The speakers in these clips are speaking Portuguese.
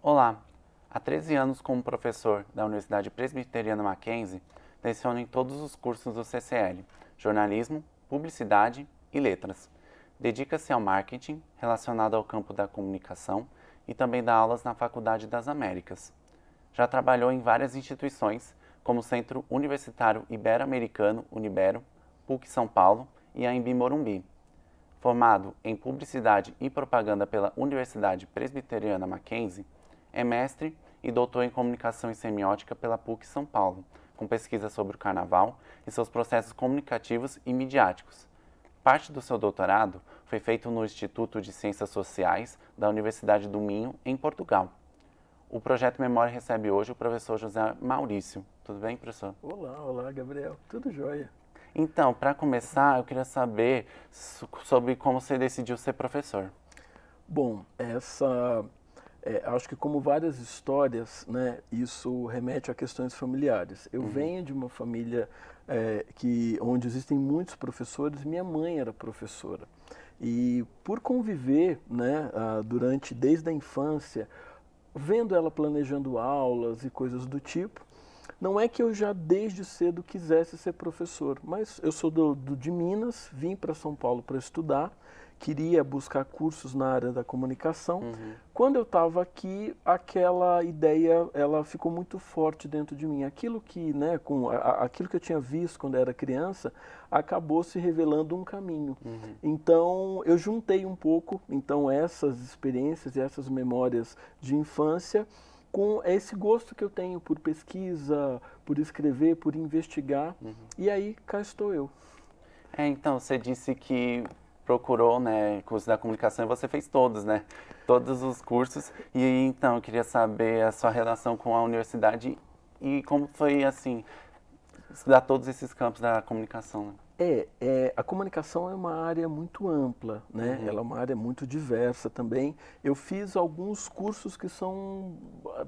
Olá! Há 13 anos, como professor da Universidade Presbiteriana Mackenzie, leciono em todos os cursos do CCL, jornalismo, publicidade e letras. Dedica-se ao marketing relacionado ao campo da comunicação e também dá aulas na Faculdade das Américas. Já trabalhou em várias instituições, como o Centro Universitário Ibero-Americano, Unibero, PUC São Paulo e a Anhembi Morumbi. Formado em Publicidade e Propaganda pela Universidade Presbiteriana Mackenzie, é mestre e doutor em Comunicação e Semiótica pela PUC São Paulo, com pesquisa sobre o Carnaval e seus processos comunicativos e midiáticos. Parte do seu doutorado foi feito no Instituto de Ciências Sociais da Universidade do Minho, em Portugal. O projeto Memória recebe hoje o professor José Maurício. Tudo bem, professor? Olá, Gabriel. Tudo jóia. Então, para começar, eu queria saber sobre como você decidiu ser professor. Bom, acho que como várias histórias, né, isso remete a questões familiares. Eu venho de uma família onde existem muitos professores. Minha mãe era professora e por conviver, né, desde a infância, vendo ela planejando aulas e coisas do tipo. Não é que eu já desde cedo quisesse ser professor, mas eu sou de Minas, vim para São Paulo para estudar, queria buscar cursos na área da comunicação. Quando eu estava aqui, aquela ideia ela ficou muito forte dentro de mim. Aquilo que, né, aquilo que eu tinha visto quando era criança, acabou se revelando um caminho. Então, eu juntei um pouco, então, essas experiências e essas memórias de infância com esse gosto que eu tenho por pesquisa, por escrever, por investigar. E aí, cá estou eu. Então, você disse que procurou, né, curso da comunicação e você fez todos, né? Todos os cursos. E então, eu queria saber a sua relação com a universidade e como foi, assim, estudar todos esses campos da comunicação, né? A comunicação é uma área muito ampla, né? Ela é uma área muito diversa também. Eu fiz alguns cursos que são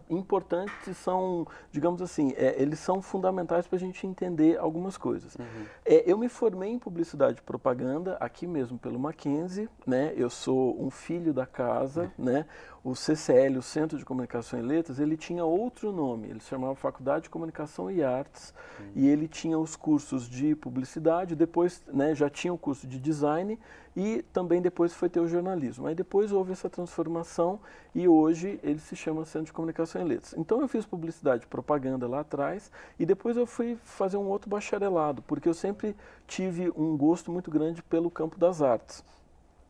importantes, são, digamos assim, eles são fundamentais para a gente entender algumas coisas. Eu me formei em publicidade e propaganda aqui mesmo pelo Mackenzie, né? Eu sou um filho da casa, né? O CCL, o Centro de Comunicação e Letras, ele tinha outro nome, ele se chamava Faculdade de Comunicação e Artes, e ele tinha os cursos de publicidade, depois, né, já tinha o curso de design e também depois foi ter o jornalismo. Aí depois houve essa transformação e hoje ele se chama Centro de Comunicação e Letras. Então eu fiz publicidade e propaganda lá atrás e depois eu fui fazer um outro bacharelado, porque eu sempre tive um gosto muito grande pelo campo das artes.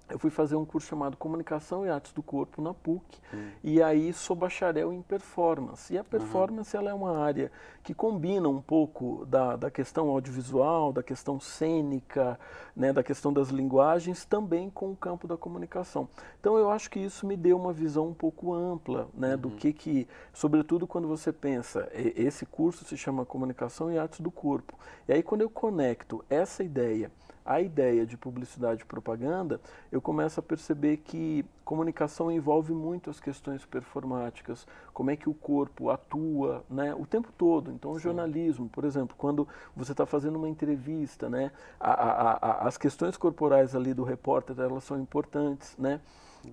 Eu fui fazer um curso chamado Comunicação e Artes do Corpo na PUC e aí sou bacharel em performance. E a performance ela é uma área que combina um pouco da questão audiovisual, da questão cênica, né, da questão das linguagens, também com o campo da comunicação. Então eu acho que isso me deu uma visão um pouco ampla, né, do que, sobretudo quando você pensa, esse curso se chama Comunicação e Artes do Corpo. E aí quando eu conecto essa ideia a ideia de publicidade e propaganda, eu começo a perceber que comunicação envolve muito as questões performáticas, como é que o corpo atua, né, o tempo todo. Então, o jornalismo, por exemplo, quando você está fazendo uma entrevista, né, as questões corporais ali do repórter, elas são importantes, né?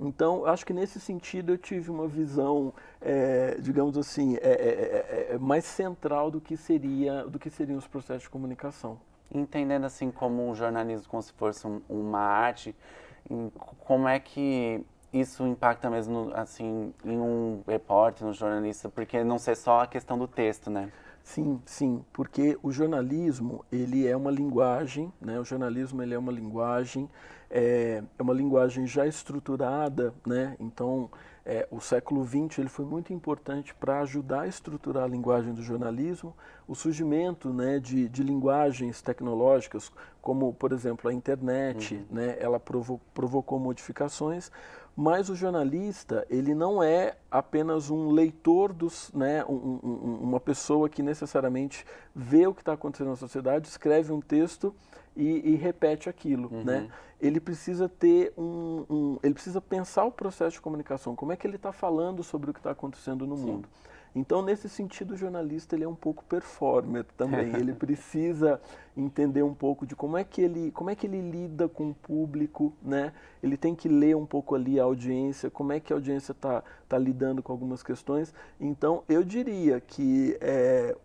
Então, acho que nesse sentido eu tive uma visão, digamos assim, mais central do que seriam os processos de comunicação. Entendendo assim como o jornalismo como se fosse uma arte, como é que isso impacta mesmo assim em um repórter, um jornalista, porque não ser só a questão do texto, né? Sim, porque o jornalismo ele é uma linguagem, né? O jornalismo ele é uma linguagem já estruturada, né? Então o século XX ele foi muito importante para ajudar a estruturar a linguagem do jornalismo, o surgimento, né, de linguagens tecnológicas como, por exemplo, a internet, né? Ela provocou modificações. Mas o jornalista, ele não é apenas um leitor né, uma pessoa que necessariamente vê o que está acontecendo na sociedade, escreve um texto e repete aquilo, né? Ele precisa ter ele precisa pensar o processo de comunicação, como é que ele está falando sobre o que está acontecendo no mundo. Então, nesse sentido, o jornalista ele é um pouco performer também. Ele precisa entender um pouco de como é que ele lida com o público, né? Ele tem que ler um pouco ali a audiência, como é que a audiência tá lidando com algumas questões. Então, eu diria que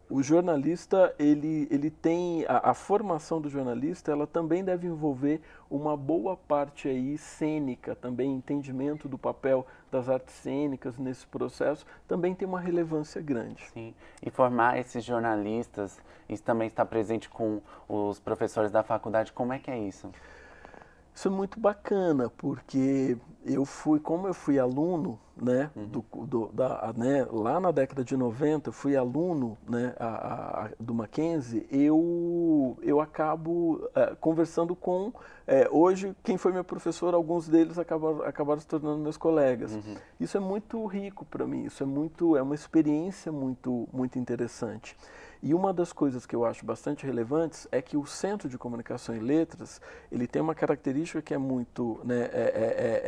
o jornalista, ele tem a formação do jornalista, ela também deve envolver uma boa parte aí cênica, também entendimento do papel das artes cênicas nesse processo, também tem uma relevância grande. Sim, e formar esses jornalistas, isso também está presente com os professores da faculdade, como é que é isso? Isso é muito bacana, porque como eu fui aluno, né, lá na década de 90, eu fui aluno, né, do Mackenzie, eu acabo conversando com, hoje, quem foi meu professor, alguns deles acabaram se tornando meus colegas. Isso é muito rico para mim, é uma experiência muito interessante. E uma das coisas que eu acho bastante relevantes é que o Centro de Comunicação e Letras, ele tem uma característica que é muito, né,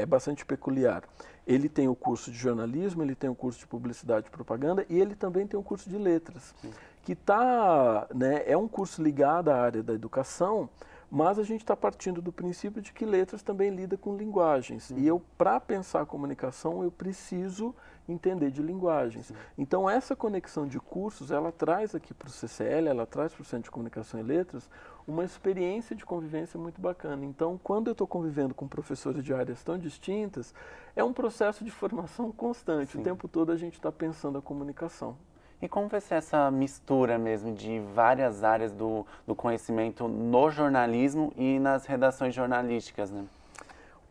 bastante peculiar. Ele tem o curso de jornalismo, ele tem o curso de publicidade e propaganda e ele também tem o curso de letras, que é um curso ligado à área da educação, mas a gente está partindo do princípio de que letras também lida com linguagens. E para pensar a comunicação, eu preciso entender de linguagens. Então, essa conexão de cursos, ela traz aqui para o CCL, ela traz para o Centro de Comunicação e Letras, uma experiência de convivência muito bacana. Então, quando eu estou convivendo com professores de áreas tão distintas, é um processo de formação constante. O tempo todo a gente está pensando a comunicação. E como vai ser essa mistura mesmo de várias áreas do conhecimento no jornalismo e nas redações jornalísticas, né?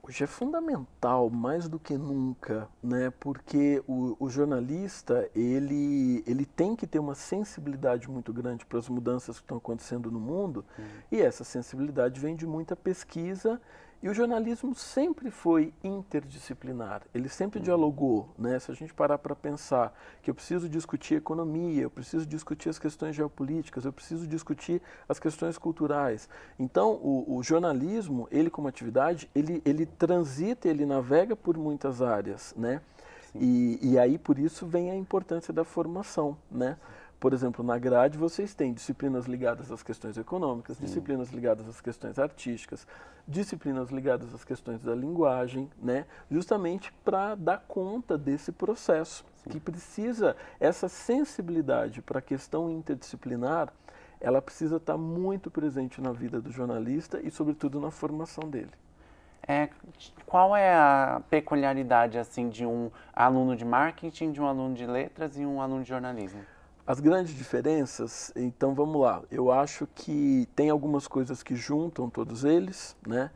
Hoje é fundamental, mais do que nunca, né? Porque o jornalista, ele tem que ter uma sensibilidade muito grande para as mudanças que estão acontecendo no mundo, e essa sensibilidade vem de muita pesquisa, e o jornalismo sempre foi interdisciplinar, ele sempre dialogou, né? Se a gente parar para pensar que eu preciso discutir economia, eu preciso discutir as questões geopolíticas, eu preciso discutir as questões culturais. Então, o jornalismo, ele como atividade, ele transita, ele navega por muitas áreas, né? E aí, por isso, vem a importância da formação, né? Por exemplo, na grade vocês têm disciplinas ligadas às questões econômicas, disciplinas ligadas às questões artísticas, disciplinas ligadas às questões da linguagem, né? Justamente para dar conta desse processo, que precisa, essa sensibilidade para a questão interdisciplinar, ela precisa estar muito presente na vida do jornalista e, sobretudo, na formação dele. Qual é a peculiaridade assim, de um aluno de marketing, de um aluno de letras e um aluno de jornalismo? As grandes diferenças, então vamos lá, eu acho que tem algumas coisas que juntam todos eles, né?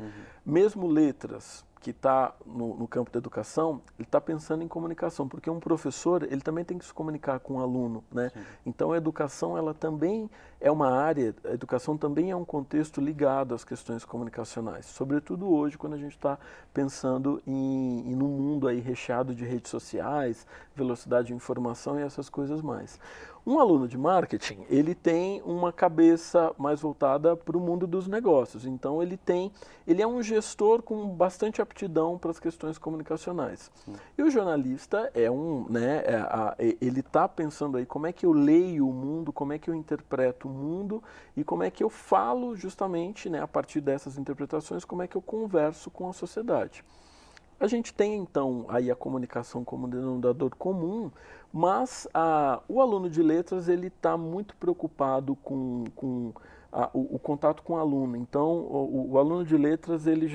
Mesmo letras, que está no campo da educação, ele está pensando em comunicação, porque um professor, ele também tem que se comunicar com o aluno, né? Então a educação, ela também é uma área, a educação também é um contexto ligado às questões comunicacionais, sobretudo hoje, quando a gente está pensando em um mundo aí recheado de redes sociais, velocidade de informação e essas coisas mais. Um aluno de marketing, ele tem uma cabeça mais voltada para o mundo dos negócios, então ele é um gestor com bastante aptidão para as questões comunicacionais. E o jornalista ele está pensando aí como é que eu leio o mundo, como é que eu interpreto o mundo e como é que eu falo justamente, né, a partir dessas interpretações, como é que eu converso com a sociedade. A gente tem, então, aí a comunicação como denominador comum, mas o aluno de letras, ele está muito preocupado com o contato com o aluno. Então, o aluno de letras, ele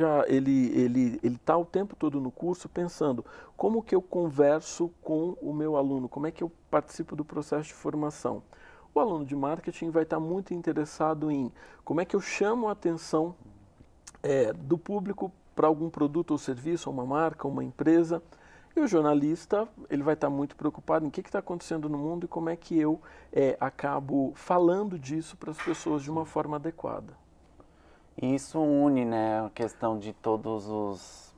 está o tempo todo no curso pensando como que eu converso com o meu aluno, como é que eu participo do processo de formação. O aluno de marketing vai estar muito interessado em como é que eu chamo a atenção do público para algum produto ou serviço, uma marca, uma empresa. E o jornalista, ele vai estar muito preocupado em o que está acontecendo no mundo e como é que eu acabo falando disso para as pessoas de uma forma adequada. E isso une, né, a questão de todos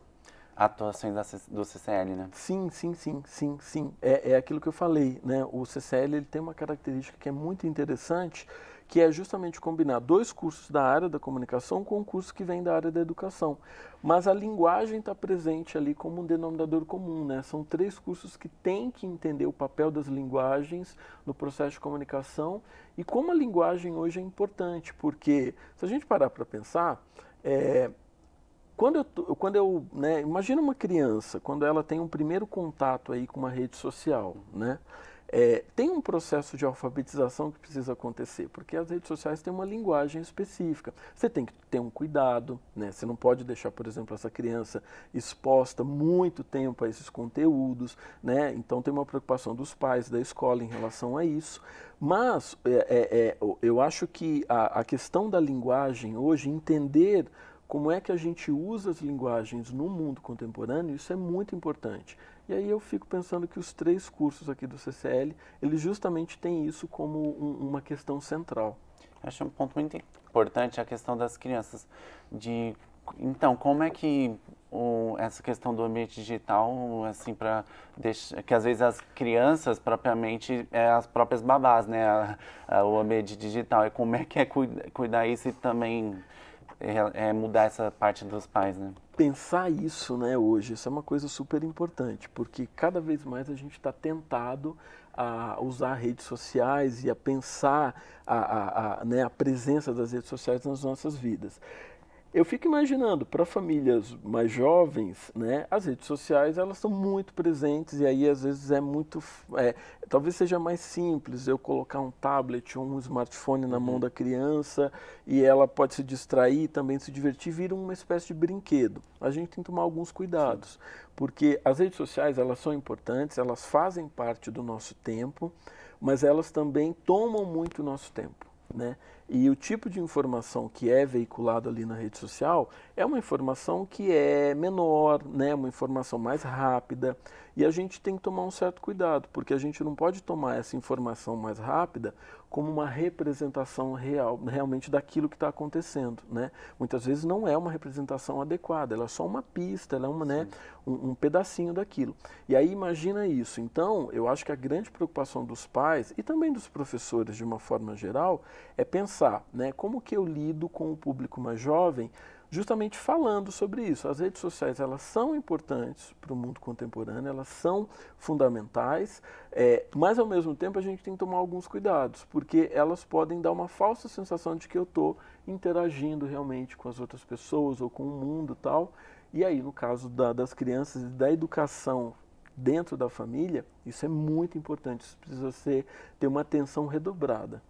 atuações do CCL, né? Sim, sim, sim, sim, sim. É aquilo que eu falei, né? O CCL ele tem uma característica que é muito interessante, que é justamente combinar dois cursos da área da comunicação com um curso que vem da área da educação. Mas a linguagem está presente ali como um denominador comum, né? São três cursos que têm que entender o papel das linguagens no processo de comunicação e como a linguagem hoje é importante, porque se a gente parar para pensar, né, imagina uma criança, quando ela tem um primeiro contato aí com uma rede social, né? Tem um processo de alfabetização que precisa acontecer, porque as redes sociais têm uma linguagem específica. Você tem que ter um cuidado, né? Você não pode deixar, por exemplo, essa criança exposta muito tempo a esses conteúdos, né? Então tem uma preocupação dos pais, da escola em relação a isso. Mas eu acho que a questão da linguagem hoje, entender como é que a gente usa as linguagens no mundo contemporâneo, isso é muito importante. E aí eu fico pensando que os três cursos aqui do CCL, eles justamente têm isso como uma questão central. Acho um ponto muito importante a questão das crianças. Então, como é que essa questão do ambiente digital, assim, para deixar que às vezes as crianças propriamente as próprias babás, né, o ambiente digital, e como é que é cuidar isso e também mudar essa parte dos pais, né? Pensar isso, né, hoje, isso é uma coisa super importante, porque cada vez mais a gente está tentado a usar redes sociais e a pensar né, a presença das redes sociais nas nossas vidas. Eu fico imaginando, para famílias mais jovens, né, as redes sociais elas são muito presentes e aí às vezes talvez seja mais simples eu colocar um tablet ou um smartphone na mão da criança e ela pode se distrair, também se divertir, vira uma espécie de brinquedo. A gente tem que tomar alguns cuidados, sim, porque as redes sociais elas são importantes, elas fazem parte do nosso tempo, mas elas também tomam muito o nosso tempo, né? E o tipo de informação que é veiculado ali na rede social é uma informação que é menor, né? Uma informação mais rápida. E a gente tem que tomar um certo cuidado, porque a gente não pode tomar essa informação mais rápida como uma representação realmente daquilo que está acontecendo, né? Muitas vezes não é uma representação adequada, ela é só uma pista, ela é né, um pedacinho daquilo. E aí imagina isso. Então, eu acho que a grande preocupação dos pais e também dos professores de uma forma geral é pensar, né, como que eu lido com o público mais jovem, justamente falando sobre isso. As redes sociais elas são importantes para o mundo contemporâneo, elas são fundamentais, mas ao mesmo tempo a gente tem que tomar alguns cuidados, porque elas podem dar uma falsa sensação de que eu estou interagindo realmente com as outras pessoas ou com o mundo e tal. E aí, no caso das crianças e da educação dentro da família, isso é muito importante, isso precisa ter uma atenção redobrada.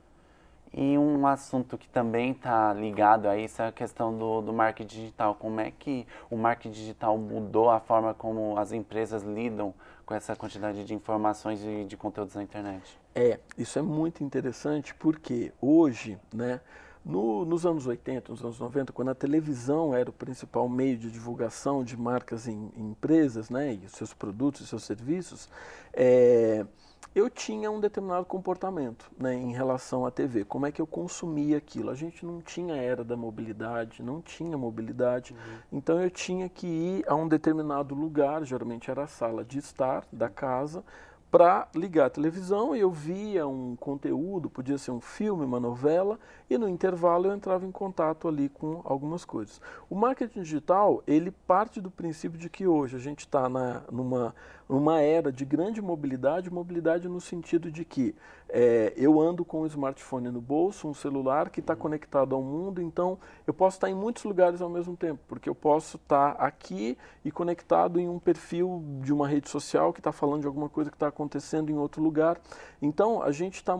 E um assunto que também está ligado a isso é a questão do marketing digital. Como é que o marketing digital mudou a forma como as empresas lidam com essa quantidade de informações e de conteúdos na internet? Isso é muito interessante porque hoje, né, nos anos 80, nos anos 90, quando a televisão era o principal meio de divulgação de marcas em empresas, né, e os seus produtos e seus serviços, eu tinha um determinado comportamento, né, em relação à TV. Como é que eu consumia aquilo? A gente não tinha era da mobilidade, não tinha mobilidade, então eu tinha que ir a um determinado lugar, geralmente era a sala de estar da casa, para ligar a televisão e eu via um conteúdo, podia ser um filme, uma novela, e no intervalo eu entrava em contato ali com algumas coisas. O marketing digital, ele parte do princípio de que hoje a gente está numa era de grande mobilidade no sentido de que eu ando com um smartphone no bolso, um celular que está conectado ao mundo, então eu posso estar em muitos lugares ao mesmo tempo, porque eu posso estar aqui e conectado em um perfil de uma rede social que está falando de alguma coisa que está acontecendo em outro lugar. Então a gente está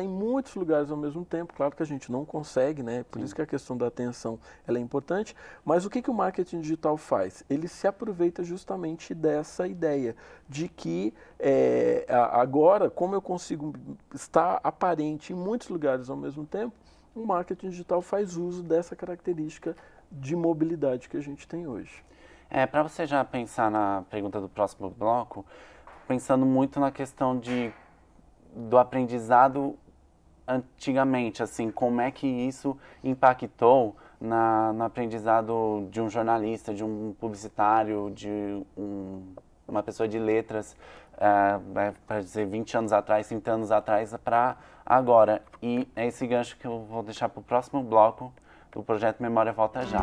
em muitos lugares ao mesmo tempo, claro que a gente não consegue, né? Por isso que a questão da atenção ela é importante, mas o que o marketing digital faz? Ele se aproveita justamente dessa ideia de que agora, como eu consigo estar aparente em muitos lugares ao mesmo tempo, o marketing digital faz uso dessa característica de mobilidade que a gente tem hoje. Para você já pensar na pergunta do próximo bloco, pensando muito na questão do aprendizado antigamente, assim, como é que isso impactou no aprendizado de um jornalista, de um publicitário, de uma pessoa de letras, para dizer 20 anos atrás, 30 anos atrás, para agora. E é esse gancho que eu vou deixar para o próximo bloco do Projeto Memória Volta Já.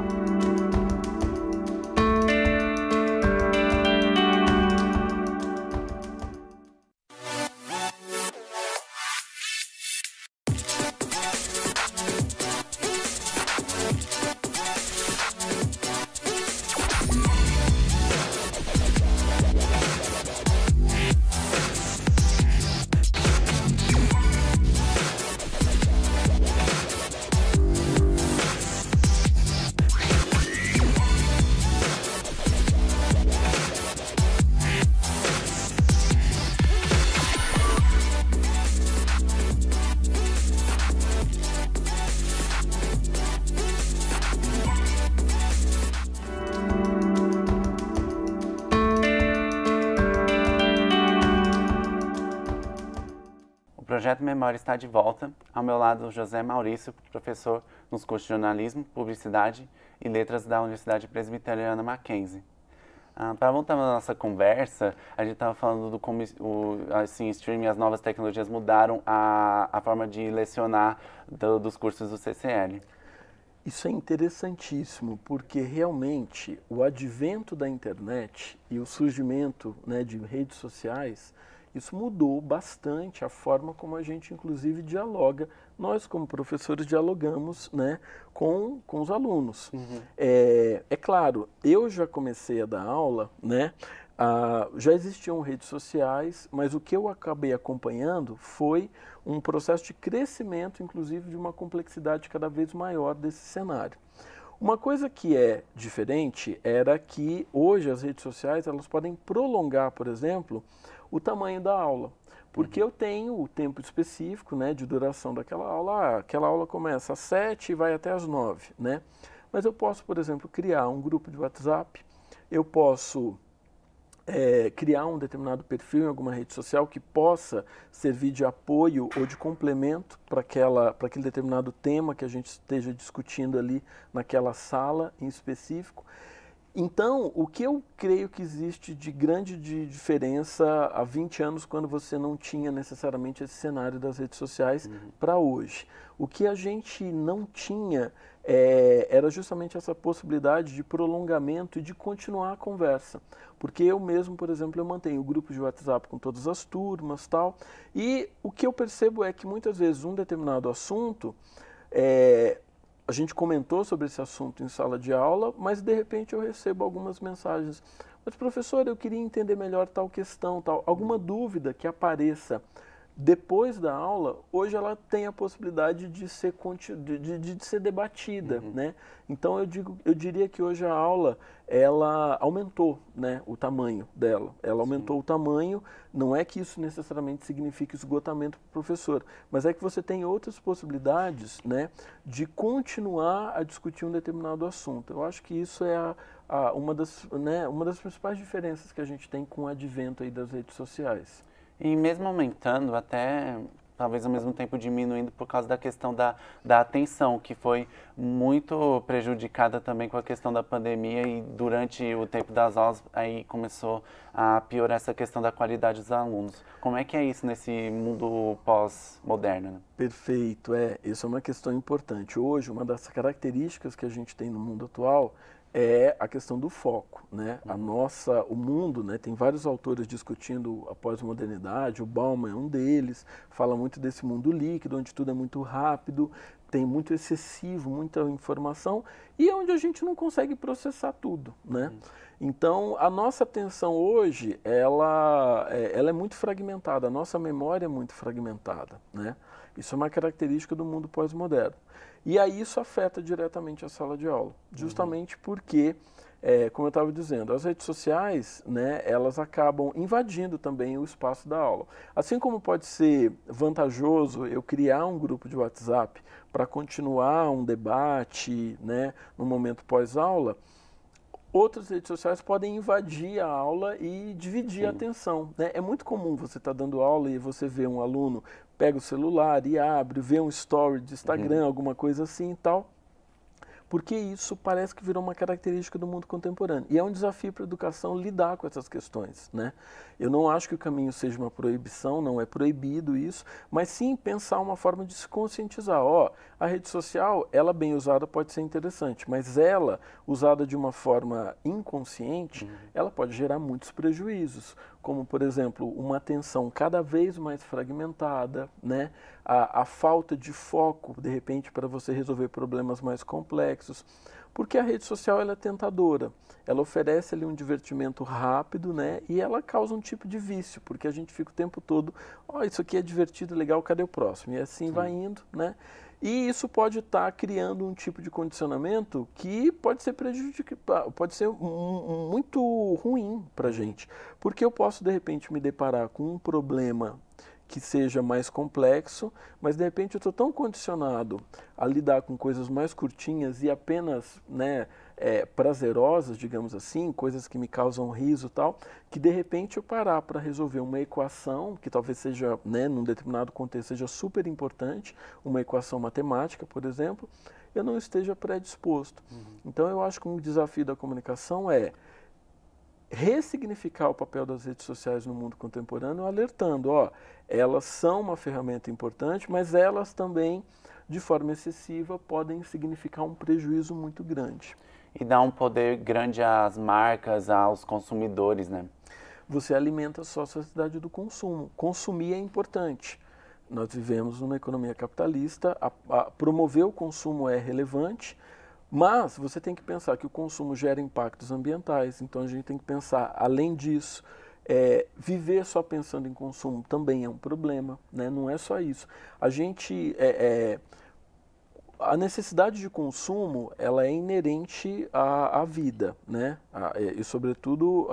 O Projeto Memória está de volta. Ao meu lado, José Maurício, professor nos cursos de jornalismo, publicidade e letras da Universidade Presbiteriana Mackenzie. Para voltar na nossa conversa, a gente estava falando do como assim, streaming e as novas tecnologias mudaram a forma de lecionar dos cursos do CCL. Isso é interessantíssimo, porque realmente o advento da internet e o surgimento, né, de redes sociais, isso mudou bastante a forma como a gente, inclusive, dialoga. Nós, como professores, dialogamos, né, com os alunos. Uhum. É claro, eu já comecei a dar aula, né, já existiam redes sociais, mas o que eu acabei acompanhando foi um processo de crescimento, inclusive, de uma complexidade cada vez maior desse cenário. Uma coisa que é diferente era que hoje as redes sociais elas podem prolongar, por exemplo, o tamanho da aula. Porque eu tenho o tempo específico, né, de duração daquela aula. Aquela aula começa às 7 e vai até às 9, né? Mas eu posso, por exemplo, criar um grupo de WhatsApp, eu posso criar um determinado perfil em alguma rede social que possa servir de apoio ou de complemento para aquele determinado tema que a gente esteja discutindo ali naquela sala em específico. Então, o que eu creio que existe de grande diferença há 20 anos, quando você não tinha necessariamente esse cenário das redes sociais, para hoje? O que a gente não tinha era justamente essa possibilidade de prolongamento e de continuar a conversa. Porque eu mesmo, por exemplo, eu mantenho o grupo de WhatsApp com todas as turmas e tal, e o que eu percebo é que muitas vezes um determinado assunto a gente comentou sobre esse assunto em sala de aula, mas de repente eu recebo algumas mensagens. Mas professor, eu queria entender melhor tal questão, tal. Alguma dúvida que apareça depois da aula, hoje ela tem a possibilidade de ser debatida, né? Então eu diria que hoje a aula ela aumentou, né, o tamanho dela. Ela aumentou o tamanho, não é que isso necessariamente signifique esgotamento para o professor, mas é que você tem outras possibilidades, né, de continuar a discutir um determinado assunto. Eu acho que isso é uma das principais diferenças que a gente tem com o advento aí das redes sociais. E mesmo aumentando, até talvez ao mesmo tempo diminuindo por causa da questão da atenção, que foi muito prejudicada também com a questão da pandemia e durante o tempo das aulas aí começou a piorar essa questão da qualidade dos alunos. Como é que é isso nesse mundo pós-moderno, né? Perfeito, isso é uma questão importante. Hoje, uma das características que a gente tem no mundo atual é a questão do foco, né? O mundo, né? Tem vários autores discutindo a pós-modernidade, o Bauman é um deles, fala muito desse mundo líquido, onde tudo é muito rápido, tem muito excessivo, muita informação, e é onde a gente não consegue processar tudo, né? Então, a nossa atenção hoje, ela é muito fragmentada, a nossa memória é muito fragmentada, né? Isso é uma característica do mundo pós-moderno. E aí isso afeta diretamente a sala de aula, justamente porque, como eu estava dizendo, as redes sociais, né, elas acabam invadindo também o espaço da aula. Assim como pode ser vantajoso eu criar um grupo de WhatsApp para continuar um debate, né, no momento pós-aula, outras redes sociais podem invadir a aula e dividir a atenção, né? É muito comum você estar dando aula e você vê um aluno pega o celular e abre, vê um story de Instagram, alguma coisa assim e tal. porque isso parece que virou uma característica do mundo contemporâneo. E é um desafio para a educação lidar com essas questões, né? Eu não acho que o caminho seja uma proibição, não é proibido isso, mas sim pensar uma forma de se conscientizar. Ó, a rede social, ela bem usada pode ser interessante, mas ela, usada de uma forma inconsciente, ela pode gerar muitos prejuízos, como, por exemplo, uma atenção cada vez mais fragmentada, né? A falta de foco, de repente, para você resolver problemas mais complexos, porque a rede social ela é tentadora, ela oferece ali um divertimento rápido, né? E ela causa um tipo de vício, porque a gente fica o tempo todo, ó, isso aqui é divertido, legal, cadê o próximo? E assim vai indo, né? E isso pode estar criando um tipo de condicionamento que pode ser pode ser muito ruim para a gente, porque eu posso de repente me deparar com um problema que seja mais complexo, mas de repente eu estou tão condicionado a lidar com coisas mais curtinhas e apenas, né, prazerosas, digamos assim, coisas que me causam riso e tal, que de repente eu parar para resolver uma equação, que talvez seja, né, num determinado contexto, seja super importante, uma equação matemática, por exemplo, eu não esteja predisposto. Então eu acho que um desafio da comunicação é ressignificar o papel das redes sociais no mundo contemporâneo, alertando, ó, elas são uma ferramenta importante, mas elas também, de forma excessiva, podem significar um prejuízo muito grande. E dá um poder grande às marcas, aos consumidores, né? Você alimenta só a sociedade do consumo. Consumir é importante. Nós vivemos numa economia capitalista, promover o consumo é relevante, mas você tem que pensar que o consumo gera impactos ambientais, então a gente tem que pensar, além disso, viver só pensando em consumo também é um problema, né? Não é só isso. A necessidade de consumo, ela é inerente à vida, né? E sobretudo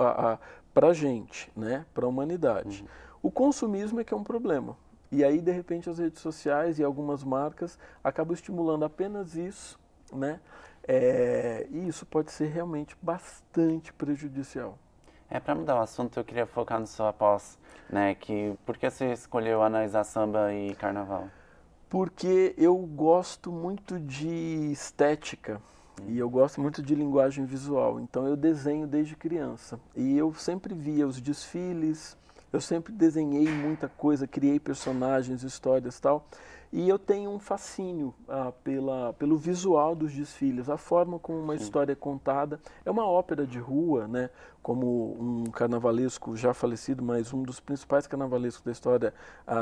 para a gente, né? Para a humanidade. O consumismo é que é um problema. E aí, de repente, as redes sociais e algumas marcas acabam estimulando apenas isso, né? E isso pode ser realmente bastante prejudicial. Para mudar o assunto, eu queria focar no seu após, né? Por que você escolheu analisar samba e carnaval? Porque eu gosto muito de estética e eu gosto muito de linguagem visual. Então eu desenho desde criança e eu sempre via os desfiles, eu sempre desenhei muita coisa, criei personagens, histórias e tal. E eu tenho um fascínio pelo visual dos desfiles, a forma como uma história é contada. É uma ópera de rua, né? Como um carnavalesco já falecido, mas um dos principais carnavalescos da história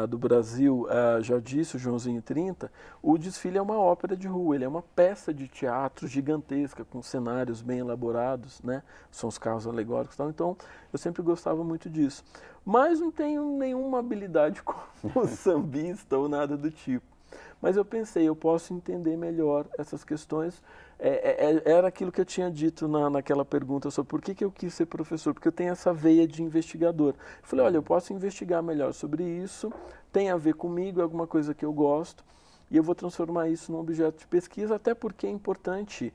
do Brasil já disse, o Joãozinho 30, o desfile é uma ópera de rua, ele é uma peça de teatro gigantesca, com cenários bem elaborados, né? São os carros alegóricos e tal. Então, eu sempre gostava muito disso. Mas não tenho nenhuma habilidade como sambista ou nada do tipo. Mas eu pensei, eu posso entender melhor essas questões. Era aquilo que eu tinha dito naquela pergunta sobre por que eu quis ser professor, porque eu tenho essa veia de investigador. Eu falei, olha, eu posso investigar melhor sobre isso, tem a ver comigo, é alguma coisa que eu gosto, e eu vou transformar isso num objeto de pesquisa, até porque é importante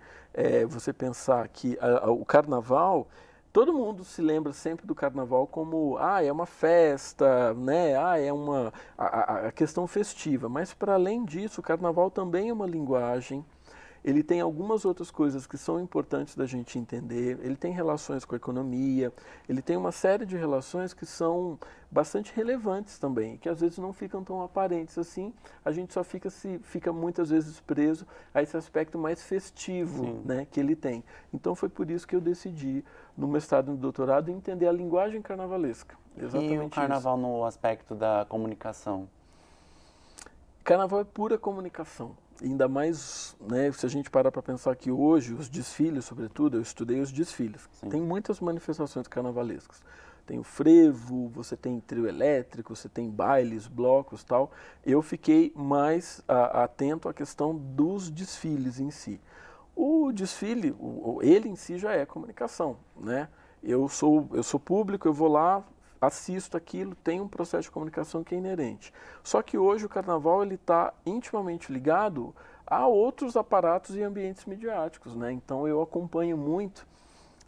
você pensar que o carnaval... Todo mundo se lembra sempre do carnaval como, é uma festa, né? É a questão festiva. Mas, para além disso, o carnaval também é uma linguagem. Ele tem algumas outras coisas que são importantes da gente entender. Ele tem relações com a economia. Ele tem uma série de relações que são bastante relevantes também, que às vezes não ficam tão aparentes assim. A gente só fica muitas vezes preso a esse aspecto mais festivo, né, que ele tem. Então foi por isso que eu decidi, no mestrado e no doutorado, entender a linguagem carnavalesca. Exatamente. E o carnaval no aspecto da comunicação? Carnaval é pura comunicação. Ainda mais, né, se a gente parar para pensar que hoje os desfiles, sobretudo, eu estudei os desfiles. Tem muitas manifestações carnavalescas. Tem o frevo, você tem trio elétrico, você tem bailes, blocos, tal. Eu fiquei mais atento à questão dos desfiles em si. O desfile, ele em si já é comunicação, né? Eu sou público, eu vou lá, assisto aquilo, tem um processo de comunicação que é inerente. Só que hoje o carnaval ele está intimamente ligado a outros aparatos e ambientes midiáticos, né? Então eu acompanho muito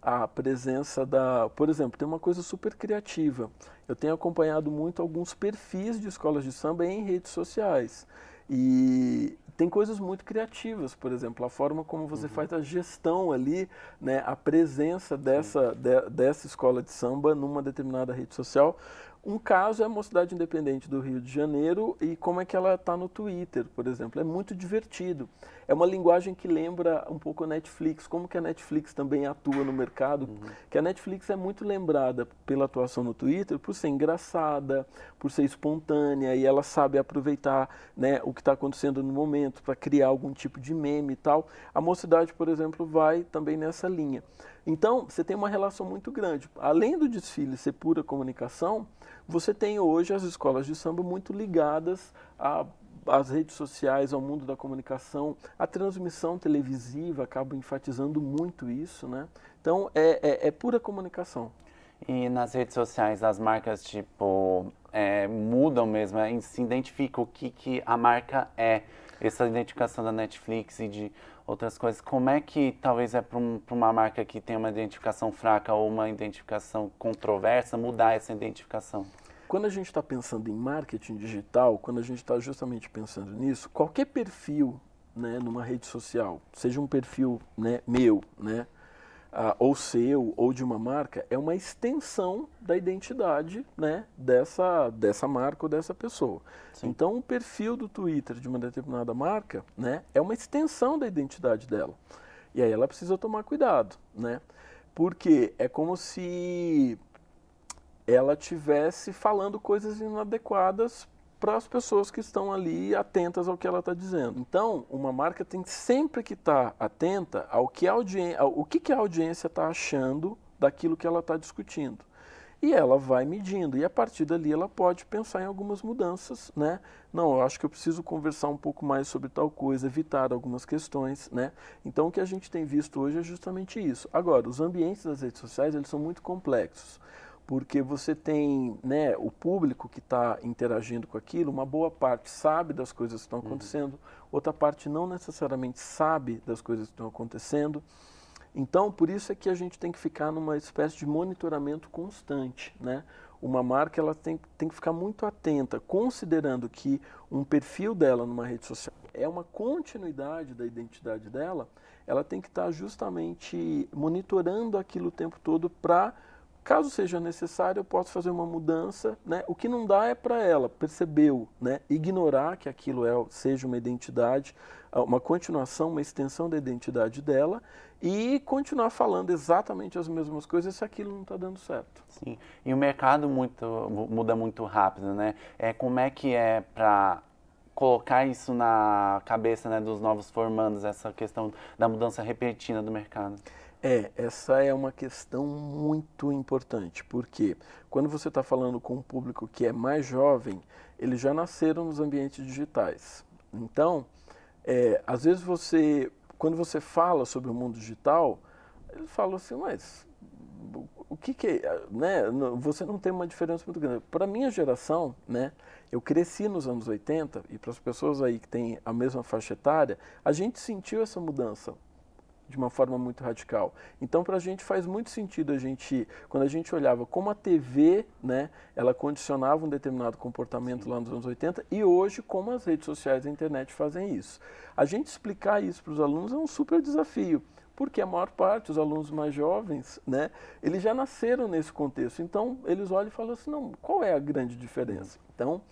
a presença por exemplo, tem uma coisa super criativa. Eu tenho acompanhado muito alguns perfis de escolas de samba em redes sociais. E tem coisas muito criativas, por exemplo, a forma como você faz a gestão ali, né, a presença dessa escola de samba numa determinada rede social. Um caso é a Mocidade Independente do Rio de Janeiro e como é que ela está no Twitter, por exemplo. É muito divertido. É uma linguagem que lembra um pouco a Netflix, como que a Netflix também atua no mercado, que a Netflix é muito lembrada pela atuação no Twitter por ser engraçada, por ser espontânea, e ela sabe aproveitar, né, o que está acontecendo no momento para criar algum tipo de meme e tal. A Mocidade, por exemplo, vai também nessa linha. Então, você tem uma relação muito grande. Além do desfile ser pura comunicação, você tem hoje as escolas de samba muito ligadas às redes sociais, ao mundo da comunicação. A transmissão televisiva acaba enfatizando muito isso, né? Então, é pura comunicação. E nas redes sociais, as marcas, tipo, mudam mesmo, se identifica o que a marca é. Essa identificação da Netflix e de outras coisas, como é que talvez para uma marca que tem uma identificação fraca ou uma identificação controversa, mudar essa identificação? Quando a gente está pensando em marketing digital, quando a gente está justamente pensando nisso, qualquer perfil, né, numa rede social, seja um perfil, né, meu, né, ou seu, ou de uma marca, é uma extensão da identidade, né, dessa marca ou dessa pessoa. Sim. Então, o perfil do Twitter de uma determinada marca, né, é uma extensão da identidade dela. E aí ela precisa tomar cuidado, né, porque é como se ela estivesse falando coisas inadequadas para as pessoas que estão ali atentas ao que ela está dizendo. Então, uma marca tem sempre que estar atenta ao que a audiência está achando daquilo que ela está discutindo. E ela vai medindo, e a partir dali ela pode pensar em algumas mudanças, né? Não, eu acho que eu preciso conversar um pouco mais sobre tal coisa, evitar algumas questões, né? Então, o que a gente tem visto hoje é justamente isso. Agora, os ambientes das redes sociais, eles são muito complexos, porque você tem, né, o público que está interagindo com aquilo, uma boa parte sabe das coisas que estão acontecendo, outra parte não necessariamente sabe das coisas que estão acontecendo. Então, por isso é que a gente tem que ficar numa espécie de monitoramento constante, né? Uma marca ela tem que ficar muito atenta, considerando que um perfil dela numa rede social é uma continuidade da identidade dela, ela tem que estar justamente monitorando aquilo o tempo todo para, caso seja necessário, eu posso fazer uma mudança, né? O que não dá é para ela, percebeu, né? Ignorar que aquilo seja uma identidade, uma continuação, uma extensão da identidade dela e continuar falando exatamente as mesmas coisas se aquilo não está dando certo. Sim, e o mercado muda muito rápido, né? Como é que é para colocar isso na cabeça, né, dos novos formandos, essa questão da mudança repentina do mercado? Essa é uma questão muito importante, porque quando você está falando com um público que é mais jovem, eles já nasceram nos ambientes digitais. Então, às vezes quando você fala sobre o mundo digital, eles falam assim, mas o que é, né? Você não tem uma diferença muito grande. Para a minha geração, né, eu cresci nos anos 80, e para as pessoas aí que têm a mesma faixa etária, a gente sentiu essa mudança de uma forma muito radical. Então, para a gente faz muito sentido quando a gente olhava como a TV, né, ela condicionava um determinado comportamento lá nos anos 80 e hoje como as redes sociais e a internet fazem isso. A gente explicar isso para os alunos é um super desafio, porque a maior parte, os alunos mais jovens, né, eles já nasceram nesse contexto. Então, eles olham e falam assim, não, qual é a grande diferença? Então,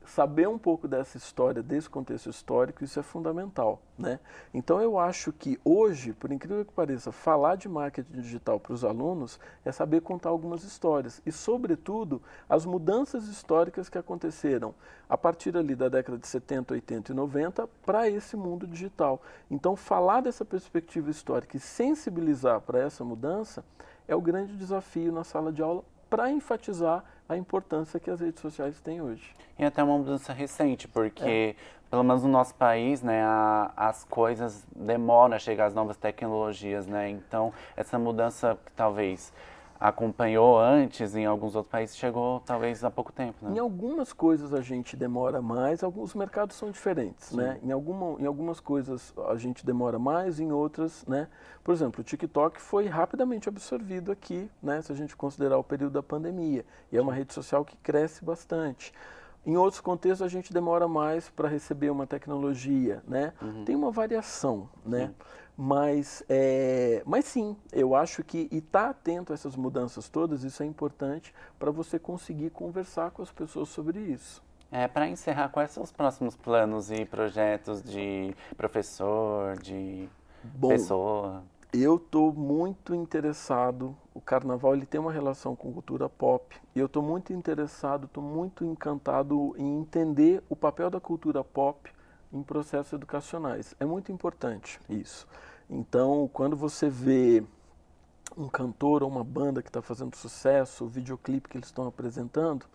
saber um pouco dessa história, desse contexto histórico, isso é fundamental, né? Então eu acho que hoje, por incrível que pareça, falar de marketing digital para os alunos é saber contar algumas histórias e, sobretudo, as mudanças históricas que aconteceram a partir ali da década de 70, 80 e 90 para esse mundo digital. Então falar dessa perspectiva histórica e sensibilizar para essa mudança é o grande desafio na sala de aula para enfatizar a importância que as redes sociais têm hoje. E até uma mudança recente, porque, pelo menos no nosso país, né, as coisas demoram a chegar às novas tecnologias, né? Então, essa mudança que talvez acompanhou antes em alguns outros países, chegou talvez há pouco tempo, né? Em algumas coisas a gente demora mais, alguns mercados são diferentes, né? Em algumas coisas a gente demora mais, em outras, né? Por exemplo, o TikTok foi rapidamente absorvido aqui, né? Se a gente considerar o período da pandemia, e é uma rede social que cresce bastante. Em outros contextos, a gente demora mais para receber uma tecnologia, né? Tem uma variação, né? Mas sim, eu acho que estar atento a essas mudanças todas, isso é importante para você conseguir conversar com as pessoas sobre isso. Para encerrar, quais são os próximos planos e projetos de professor, de Bom, pessoa? eu estou muito interessado, o carnaval ele tem uma relação com cultura pop, e eu estou muito interessado, estou muito encantado em entender o papel da cultura pop em processos educacionais. É muito importante isso. Então, quando você vê um cantor ou uma banda que está fazendo sucesso, o videoclipe que eles estão apresentando,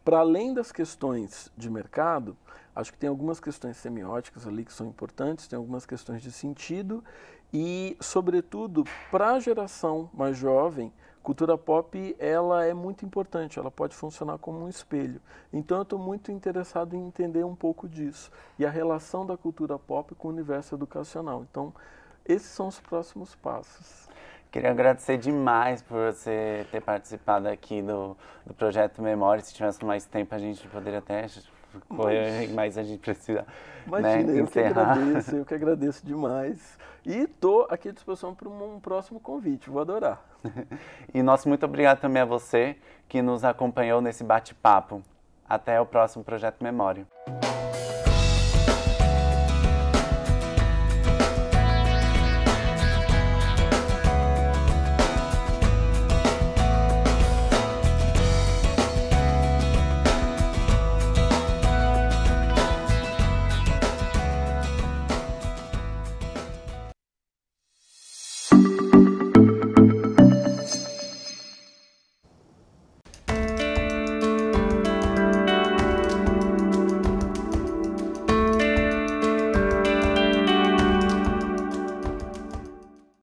para além das questões de mercado, acho que tem algumas questões semióticas ali que são importantes, tem algumas questões de sentido e, sobretudo, para a geração mais jovem, cultura pop ela é muito importante, ela pode funcionar como um espelho. Então eu estou muito interessado em entender um pouco disso e a relação da cultura pop com o universo educacional. Então, esses são os próximos passos. Queria agradecer demais por você ter participado aqui do Projeto Memória. Se tivesse mais tempo, a gente poderia até correr, mas a gente precisa, Imagina, né, encerrar. eu que agradeço demais. E estou aqui à disposição para um próximo convite, vou adorar. E nosso muito obrigado também a você que nos acompanhou nesse bate-papo. Até o próximo Projeto Memória.